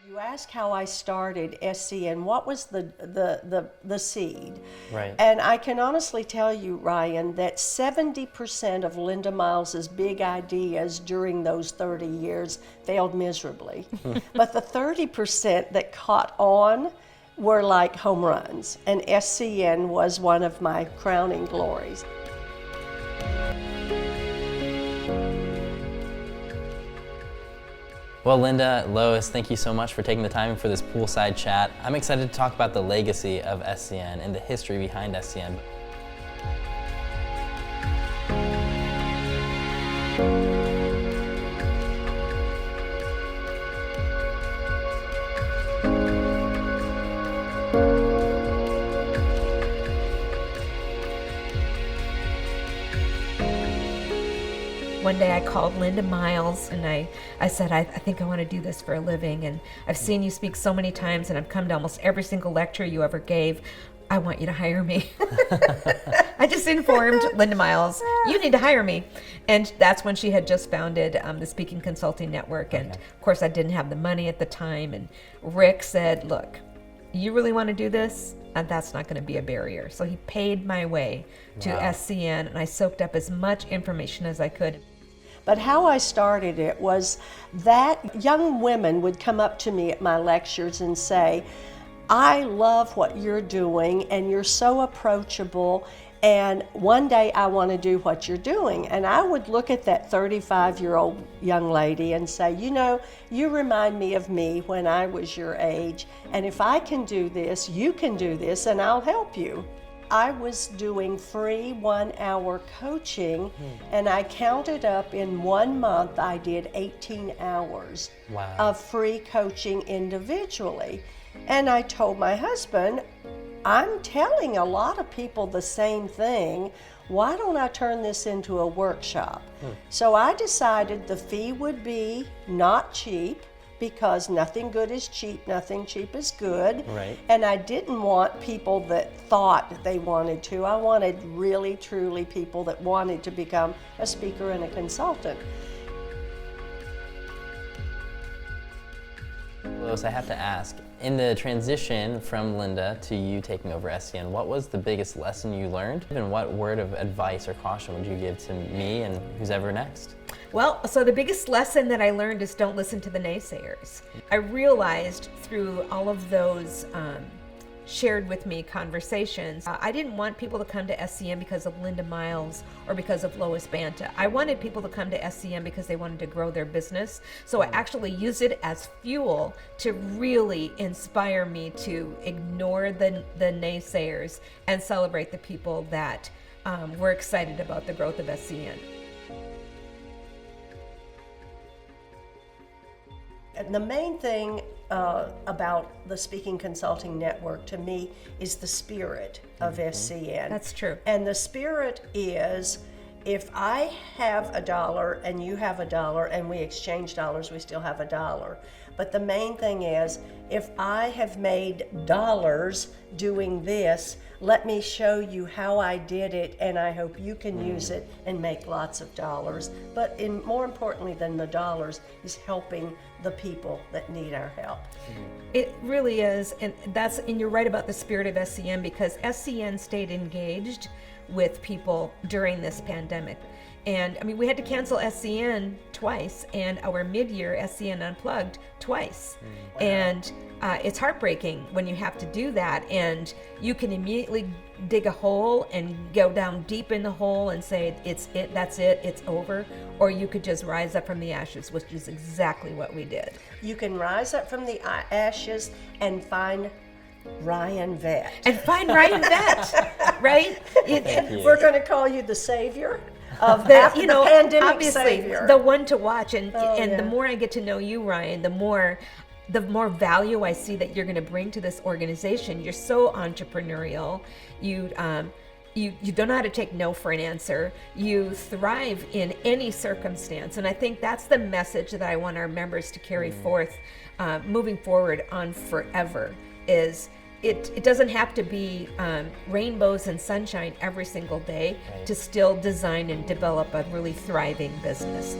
You ask how I started SCN, what was the seed? Right. And I can honestly tell you, Ryan, that 70% of Linda Miles's big ideas during those 30 years failed miserably. But the 30% that caught on were like home runs, and SCN was one of my crowning glories. Well, Linda, Lois, thank you so much for taking the time for this poolside chat. I'm excited to talk about the legacy of SCN and the history behind SCN. One day I called Linda Miles and I said, I think I want to do this for a living, and I've seen you speak so many times and I've come to almost every single lecture you ever gave. I want you to hire me. I just informed Linda Miles, you need to hire me. And that's when she had just founded the Speaking Consulting Network. And of course I didn't have the money at the time. And Rick said, look, you really want to do this? And that's not going to be a barrier. So he paid my way to SCN, and I soaked up as much information as I could. But how I started it was that young women would come up to me at my lectures and say, I love what you're doing and you're so approachable, and one day I want to do what you're doing. And I would look at that 35-year-old young lady and say, you know, you remind me of me when I was your age, and if I can do this, you can do this, and I'll help you. I was doing free 1-hour coaching, and I counted up in 1 month I did 18 hours of free coaching individually. And I told my husband, I'm telling a lot of people the same thing. Why don't I turn this into a workshop? So I decided the fee would be not cheap, because nothing good is cheap, nothing cheap is good. Right. And I didn't want people that thought they wanted to. I wanted really, truly people that wanted to become a speaker and a consultant. Lois, I have to ask, in the transition from Linda to you taking over SCN, what was the biggest lesson you learned? And what word of advice or caution would you give to me and who's ever next? Well, so the biggest lesson that I learned is don't listen to the naysayers. I realized through all of those shared with me conversations, I didn't want people to come to SCN because of Linda Miles or because of Lois Banta. I wanted people to come to SCN because they wanted to grow their business. So I actually used it as fuel to really inspire me to ignore the naysayers and celebrate the people that were excited about the growth of SCN. The main thing about the Speaking Consulting Network to me is the spirit of SCN. That's true. And the spirit is, if I have $1 and you have $1 and we exchange dollars, we still have $1. But the main thing is, if I have made dollars doing this, let me show you how I did it, and I hope you can use it and make lots of dollars. But more importantly than the dollars is helping the people that need our help. It really is, and you're right about the spirit of SCN, because SCN stayed engaged with people during this pandemic. And I mean, we had to cancel SCN twice and our mid-year SCN Unplugged twice. Wow. And it's heartbreaking when you have to do that, and you can immediately dig a hole and go down deep in the hole and say, that's it, it's over. Or you could just rise up from the ashes, which is exactly what we did. You can rise up from the ashes and find Ryan Vett. And find Ryan Vett, right? We're going to call you the savior of the pandemic obviously, savior. The one to watch. And the more I get to know you, Ryan, the more value I see that you're going to bring to this organization. You're so entrepreneurial. You don't know how to take no for an answer. You thrive in any circumstance. And I think that's the message that I want our members to carry forth moving forward on forever, is it doesn't have to be rainbows and sunshine every single day to still design and develop a really thriving business.